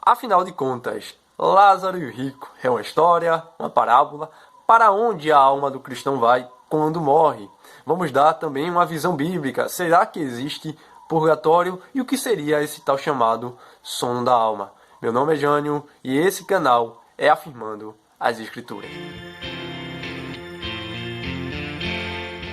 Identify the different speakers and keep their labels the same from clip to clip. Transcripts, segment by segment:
Speaker 1: Afinal de contas, Lázaro e o rico é uma história, uma parábola, para onde a alma do cristão vai quando morre. Vamos dar também uma visão bíblica. Será que existe purgatório e o que seria esse tal chamado sono da alma? Meu nome é Jânio e esse canal é Afirmando as Escrituras.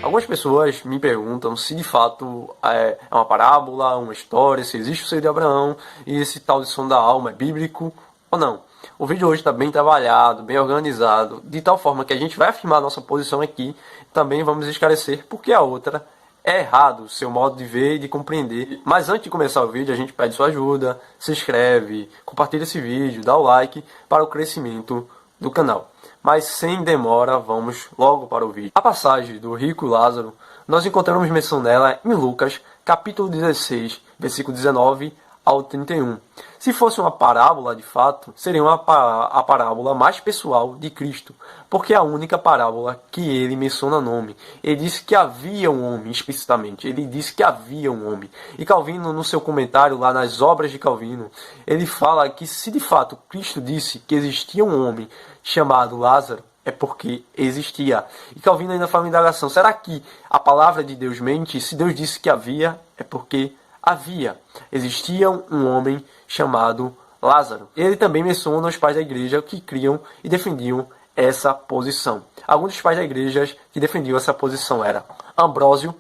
Speaker 1: Algumas pessoas me perguntam se de fato é uma parábola, uma história, se existe o seio de Abraão e esse tal de sono da alma é bíblico ou não. O vídeo hoje está bem trabalhado, bem organizado, de tal forma que a gente vai afirmar a nossa posição aqui, também vamos esclarecer porque a outra é errado, o seu modo de ver e de compreender. Mas antes de começar o vídeo, a gente pede sua ajuda, se inscreve, compartilha esse vídeo, dá o like para o crescimento do canal. Mas sem demora, vamos logo para o vídeo. A passagem do rico Lázaro, nós encontramos menção dela em Lucas, capítulo 16, versículo 19 ao 31. Se fosse uma parábola, de fato, seria a parábola mais pessoal de Cristo, porque é a única parábola que ele menciona nome. Ele disse que havia um homem, explicitamente. Ele disse que havia um homem. E Calvino, no seu comentário lá nas obras de Calvino, ele fala que se de fato Cristo disse que existia um homem chamado Lázaro, é porque existia. E Calvino ainda fala uma indagação. Será que a palavra de Deus mente? Se Deus disse que havia, é porque havia. Existia um homem chamado Lázaro. Ele também menciona os pais da igreja que criam e defendiam essa posição. Alguns dos pais da igreja que defendiam essa posição eram Ambrósio,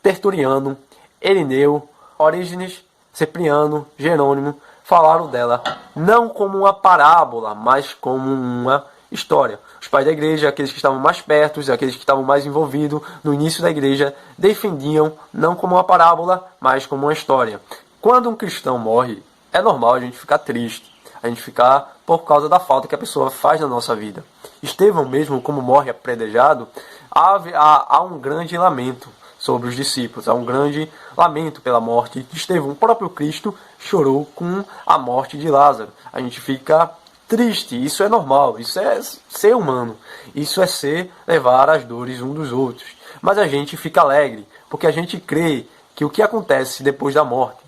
Speaker 1: Tertuliano, Irineu, Orígenes, Cipriano, Jerônimo. Falaram dela não como uma parábola, mas como uma história. Os pais da igreja, aqueles que estavam mais perto, aqueles que estavam mais envolvidos no início da igreja, defendiam não como uma parábola, mas como uma história. Quando um cristão morre, é normal a gente ficar triste, a gente ficar por causa da falta que a pessoa faz na nossa vida. Estevão mesmo, como morre apredejado, há um grande lamento sobre os discípulos, há um grande lamento pela morte de Estevão. O próprio Cristo chorou com a morte de Lázaro. A gente fica triste, isso é normal, isso é ser humano, isso é levar as dores uns dos outros. Mas a gente fica alegre, porque a gente crê que o que acontece depois da morte?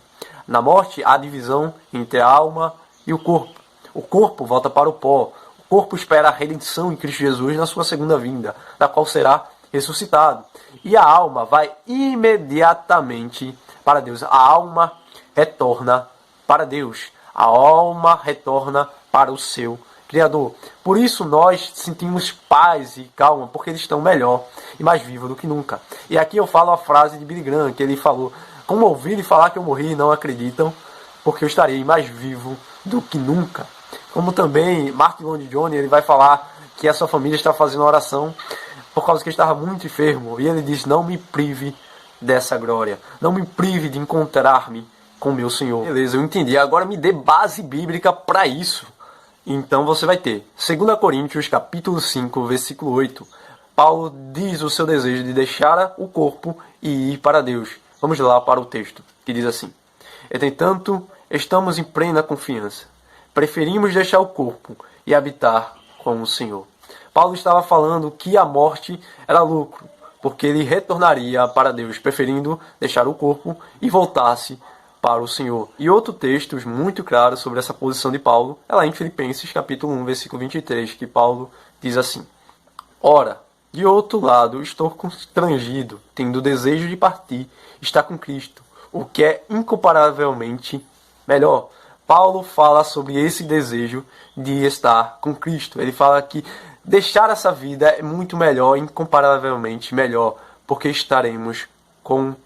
Speaker 1: Na morte há divisão entre a alma e o corpo. O corpo volta para o pó. O corpo espera a redenção em Cristo Jesus na sua segunda vinda, da qual será ressuscitado. E a alma vai imediatamente para Deus. A alma retorna para Deus. A alma retorna para o seu Criador. Por isso nós sentimos paz e calma, porque eles estão melhor e mais vivos do que nunca. E aqui eu falo a frase de Billy Graham, que ele falou: como ouvirem falar que eu morri e não acreditam, porque eu estarei mais vivo do que nunca. Como também Martin Lloyd Jones, ele vai falar que a sua família está fazendo oração por causa que ele estava muito enfermo. E ele diz: não me prive dessa glória, não me prive de encontrar-me com meu Senhor. Beleza, eu entendi. Agora me dê base bíblica para isso. Então você vai ter 2 Coríntios capítulo 5, versículo 8. Paulo diz o seu desejo de deixar o corpo e ir para Deus. Vamos lá para o texto, que diz assim: entretanto, estamos em plena confiança. Preferimos deixar o corpo e habitar com o Senhor. Paulo estava falando que a morte era lucro, porque ele retornaria para Deus, preferindo deixar o corpo e voltar-se para o Senhor. E outro texto muito claro sobre essa posição de Paulo é lá em Filipenses capítulo 1, versículo 23, que Paulo diz assim: ora, de outro lado, estou constrangido, tendo o desejo de partir, estar com Cristo, o que é incomparavelmente melhor. Paulo fala sobre esse desejo de estar com Cristo. Ele fala que deixar essa vida é muito melhor, incomparavelmente melhor, porque estaremos com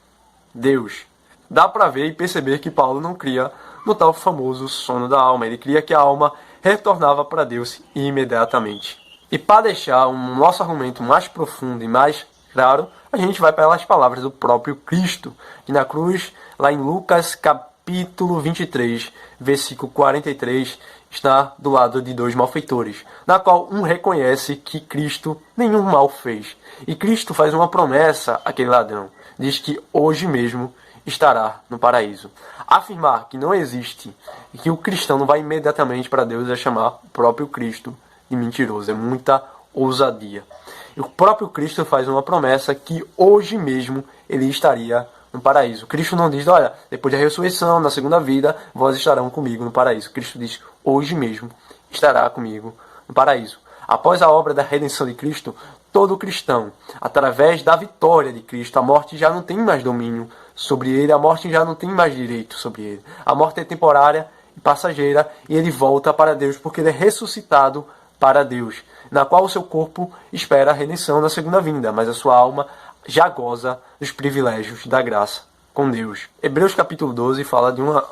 Speaker 1: Deus. Dá para ver e perceber que Paulo não cria no tal famoso sono da alma. Ele cria que a alma retornava para Deus imediatamente. E para deixar um nosso argumento mais profundo e mais claro, a gente vai para as palavras do próprio Cristo, que na cruz, lá em Lucas capítulo 23, versículo 43, está do lado de dois malfeitores, na qual um reconhece que Cristo nenhum mal fez. E Cristo faz uma promessa àquele ladrão. Diz que hoje mesmo estará no paraíso. Afirmar que não existe e que o cristão não vai imediatamente para Deus é chamar o próprio Cristo de mentiroso. É muita ousadia. E o próprio Cristo faz uma promessa que hoje mesmo ele estaria no paraíso. Cristo não diz, olha, depois da ressurreição, na segunda vida, vós estarão comigo no paraíso. Cristo diz, hoje mesmo estará comigo no paraíso. Após a obra da redenção de Cristo, todo cristão, através da vitória de Cristo, a morte já não tem mais domínio sobre ele, a morte já não tem mais direito sobre ele. A morte é temporária e passageira, e ele volta para Deus, porque ele é ressuscitado para Deus, na qual o seu corpo espera a redenção na segunda vinda, mas a sua alma já goza dos privilégios da graça com Deus. Hebreus capítulo 12 fala de uma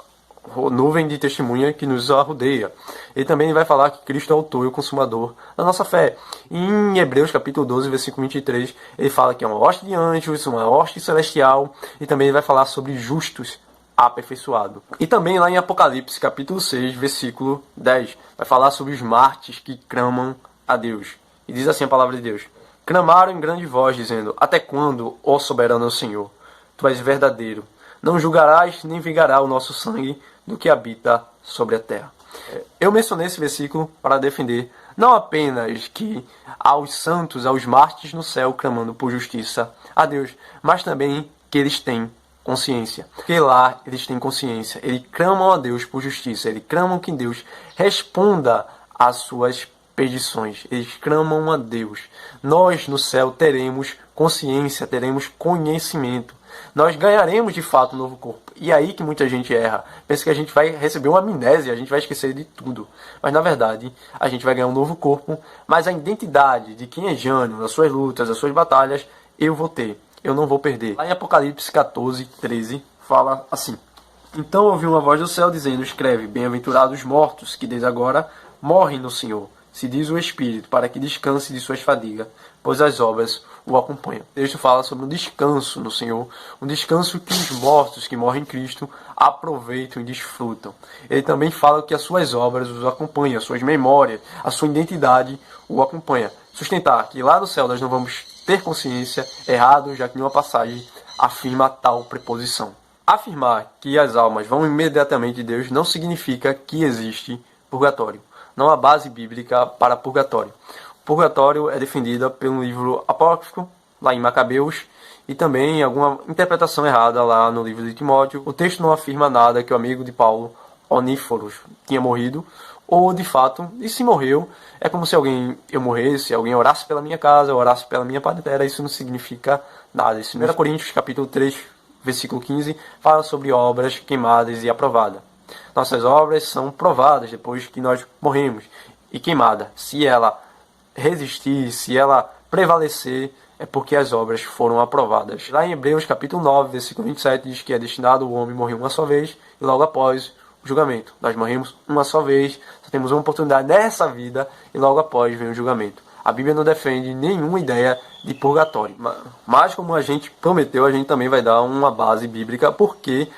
Speaker 1: nuvem de testemunha que nos rodeia. Ele também vai falar que Cristo é o autor e o consumador da nossa fé. E em Hebreus capítulo 12, versículo 23, ele fala que é uma hoste de anjos, uma hoste celestial, e também ele vai falar sobre justos aperfeiçoado. E também lá em Apocalipse capítulo 6, versículo 10, vai falar sobre os mártires que clamam a Deus. E diz assim a palavra de Deus: clamaram em grande voz, dizendo, até quando, ó soberano Senhor? Tu és verdadeiro. Não julgarás nem vingará o nosso sangue do que habita sobre a terra. Eu mencionei esse versículo para defender não apenas que aos santos, aos mártires no céu clamando por justiça a Deus, mas também que eles têm consciência. Porque lá eles têm consciência. Eles clamam a Deus por justiça. Eles clamam que Deus responda às suas petições. Eles clamam a Deus. Nós no céu teremos consciência, teremos conhecimento. Nós ganharemos de fato um novo corpo. E é aí que muita gente erra. Pensa que a gente vai receber uma amnésia, a gente vai esquecer de tudo. Mas na verdade, a gente vai ganhar um novo corpo, mas a identidade de quem é Jânio, das suas lutas, das suas batalhas, eu vou ter. Eu não vou perder. Lá em Apocalipse 14, 13, fala assim: então ouvi uma voz do céu dizendo, escreve, bem-aventurados os mortos, que desde agora morrem no Senhor. Se diz o Espírito, para que descanse de suas fadigas, pois as obras o acompanham. O texto fala sobre um descanso no Senhor, um descanso que os mortos que morrem em Cristo aproveitam e desfrutam. Ele também fala que as suas obras os acompanham, as suas memórias, a sua identidade o acompanha. Sustentar que lá no céu nós não vamos ter consciência errado, já que nenhuma passagem afirma tal preposição. Afirmar que as almas vão imediatamente de Deus não significa que existe purgatório. Não há base bíblica para purgatório. O purgatório é defendido pelo livro apócrifo, lá em Macabeus, e também alguma interpretação errada lá no livro de Timóteo. O texto não afirma nada que o amigo de Paulo, Oníforos, tinha morrido, ou de fato, e se morreu, é como se eu morresse, alguém orasse pela minha casa, orasse pela minha parentela, isso não significa nada. Isso 1 Coríntios capítulo 3, versículo 15, fala sobre obras queimadas e aprovadas. Nossas obras são provadas depois que nós morremos. E queimada, se ela resistir, se ela prevalecer, é porque as obras foram aprovadas. Lá em Hebreus capítulo 9, versículo 27, diz que é destinado o homem morrer uma só vez e logo após o julgamento. Nós morremos uma só vez, só temos uma oportunidade nessa vida e logo após vem o julgamento. A Bíblia não defende nenhuma ideia de purgatório. Mas como a gente prometeu, a gente também vai dar uma base bíblica, porque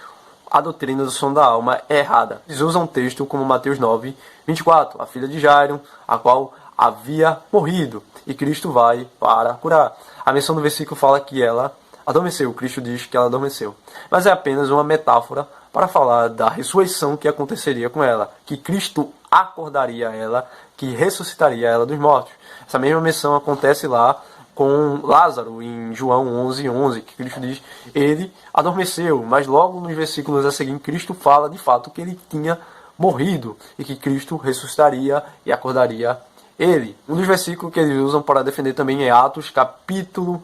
Speaker 1: a doutrina do som da alma é errada. Eles usam um texto como Mateus 9, 24, a filha de Jairo, a qual havia morrido, e Cristo vai para curar. A menção do versículo fala que ela adormeceu, Cristo diz que ela adormeceu. Mas é apenas uma metáfora para falar da ressurreição que aconteceria com ela, que Cristo acordaria ela, que ressuscitaria ela dos mortos. Essa mesma menção acontece lá com Lázaro, em João 11, 11, que Cristo diz, ele adormeceu, mas logo nos versículos a seguir, Cristo fala de fato que ele tinha morrido, e que Cristo ressuscitaria e acordaria ele. Um dos versículos que eles usam para defender também é Atos, capítulo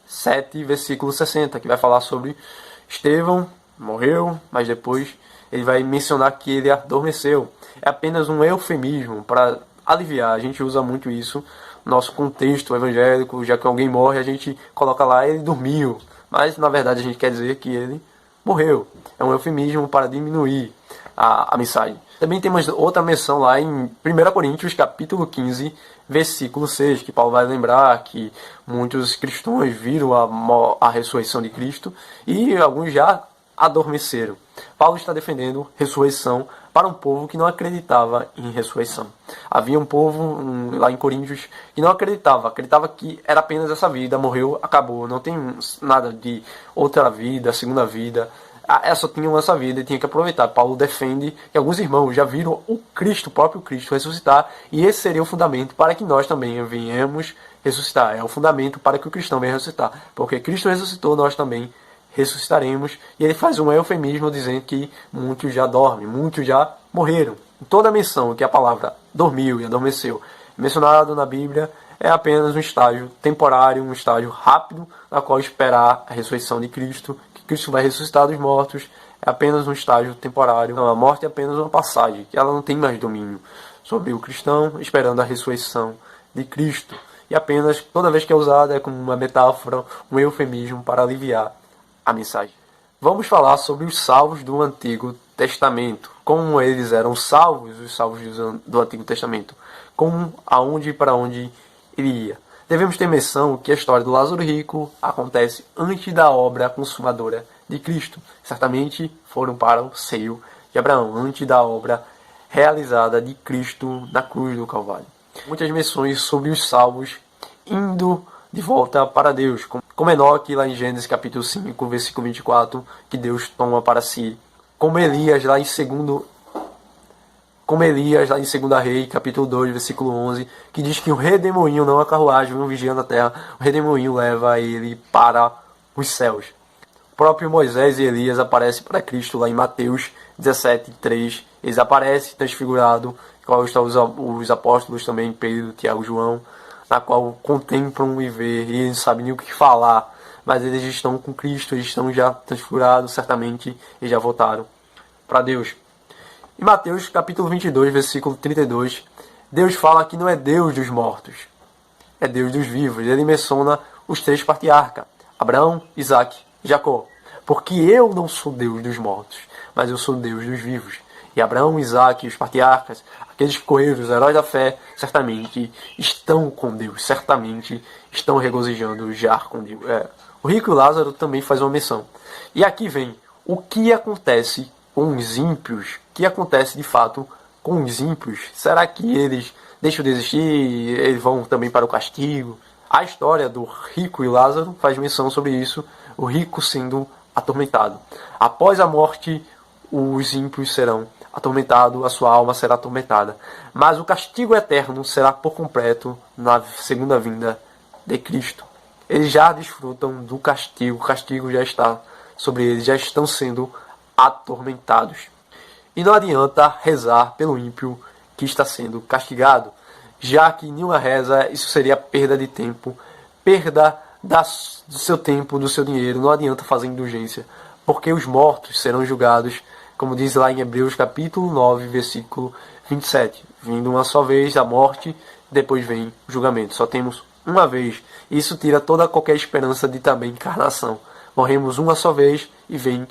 Speaker 1: 7, versículo 60, que vai falar sobre Estevão, morreu, mas depois ele vai mencionar que ele adormeceu. É apenas um eufemismo para aliviar, a gente usa muito isso nosso contexto evangélico, já que alguém morre, a gente coloca lá, ele dormiu. Mas, na verdade, a gente quer dizer que ele morreu. É um eufemismo para diminuir a mensagem. Também temos outra menção lá em 1 Coríntios, capítulo 15, versículo 6, que Paulo vai lembrar que muitos cristãos viram a ressurreição de Cristo e alguns já adormeceram. Paulo está defendendo ressurreição para um povo que não acreditava em ressurreição. Havia um povo lá em Coríntios que não acreditava que era apenas essa vida, morreu, acabou, não tem nada de outra vida, segunda vida, só tinham essa vida e tinha que aproveitar. Paulo defende que alguns irmãos já viram o Cristo, o próprio Cristo, ressuscitar, e esse seria o fundamento para que nós também venhamos ressuscitar. É o fundamento para que o cristão venha ressuscitar, porque Cristo ressuscitou, nós também ressuscitaremos. E ele faz um eufemismo dizendo que muitos já dormem, muitos já morreram. Toda a menção que a palavra dormiu e adormeceu mencionado na Bíblia é apenas um estágio temporário, um estágio rápido, na qual esperar a ressurreição de Cristo, que Cristo vai ressuscitar dos mortos, é apenas um estágio temporário. Não, a morte é apenas uma passagem, que ela não tem mais domínio sobre o cristão, esperando a ressurreição de Cristo. E apenas, toda vez que é usada, é como uma metáfora, um eufemismo para aliviar a mensagem. Vamos falar sobre os salvos do Antigo Testamento. Como eles eram salvos, os salvos do Antigo Testamento. Como, aonde e para onde ele ia. Devemos ter menção que a história do Lázaro Rico acontece antes da obra consumadora de Cristo. Certamente foram para o seio de Abraão, antes da obra realizada de Cristo na cruz do Calvário. Muitas menções sobre os salvos indo de volta para Deus, como Enoque lá em Gênesis capítulo 5, versículo 24, que Deus toma para si, como Elias lá em 2 Rei, capítulo 2, versículo 11, que diz que o redemoinho, não a carruagem, um vigia na terra, o redemoinho leva ele para os céus. O próprio Moisés e Elias aparecem para Cristo lá em Mateus 17, 3. Eles aparecem transfigurados, qual estão os apóstolos também, Pedro, Tiago e João, na qual contemplam e vê, e eles não sabem nem o que falar, mas eles estão com Cristo, eles estão já transfigurados, certamente, e já voltaram para Deus. Em Mateus capítulo 22, versículo 32, Deus fala que não é Deus dos mortos, é Deus dos vivos. Ele menciona os 3 patriarcas, Abraão, Isaac e Jacó. Porque eu não sou Deus dos mortos, mas eu sou Deus dos vivos. E Abraão, Isaac e os patriarcas, aqueles que correram, os heróis da fé, certamente estão com Deus, certamente estão regozijando já com Deus. O rico e Lázaro também faz uma menção. E aqui vem o que acontece com os ímpios, o que acontece de fato com os ímpios. Será que eles deixam de existir e eles vão também para o castigo? A história do rico e Lázaro faz menção sobre isso, o rico sendo atormentado. Após a morte, os ímpios serão atormentados, a sua alma será atormentada. Mas o castigo eterno será por completo na segunda vinda de Cristo. Eles já desfrutam do castigo, o castigo já está sobre eles, já estão sendo atormentados. E não adianta rezar pelo ímpio que está sendo castigado, já que nenhuma reza, isso seria perda de tempo, perda do seu tempo, do seu dinheiro. Não adianta fazer indulgência, porque os mortos serão julgados, como diz lá em Hebreus capítulo 9, versículo 27. Vindo uma só vez a morte, depois vem o julgamento. Só temos uma vez. Isso tira toda qualquer esperança de também encarnação. Morremos uma só vez e vem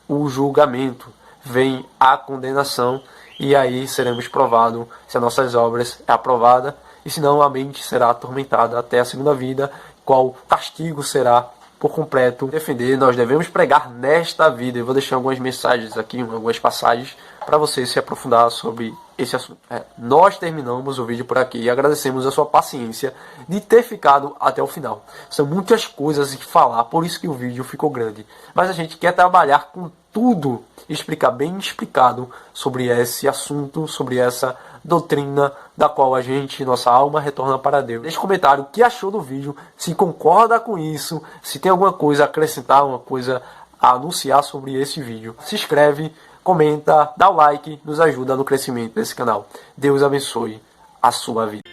Speaker 1: o julgamento, vem a condenação, e aí seremos provados se as nossas obras é aprovada, e se não, a mente será atormentada até a segunda vida, qual castigo será por completo. Defender, nós devemos pregar nesta vida. Eu vou deixar algumas mensagens aqui, algumas passagens, para você se aprofundar sobre esse assunto. Nós terminamos o vídeo por aqui e agradecemos a sua paciência de ter ficado até o final. São muitas coisas que falar, por isso que o vídeo ficou grande. Mas a gente quer trabalhar com tudo, explicar bem explicado sobre esse assunto, sobre essa doutrina da qual a gente, nossa alma, retorna para Deus. Deixe um comentário o que achou do vídeo, se concorda com isso, se tem alguma coisa a acrescentar, uma coisa a anunciar sobre esse vídeo. Se inscreve, comenta, dá o like, nos ajuda no crescimento desse canal. Deus abençoe a sua vida.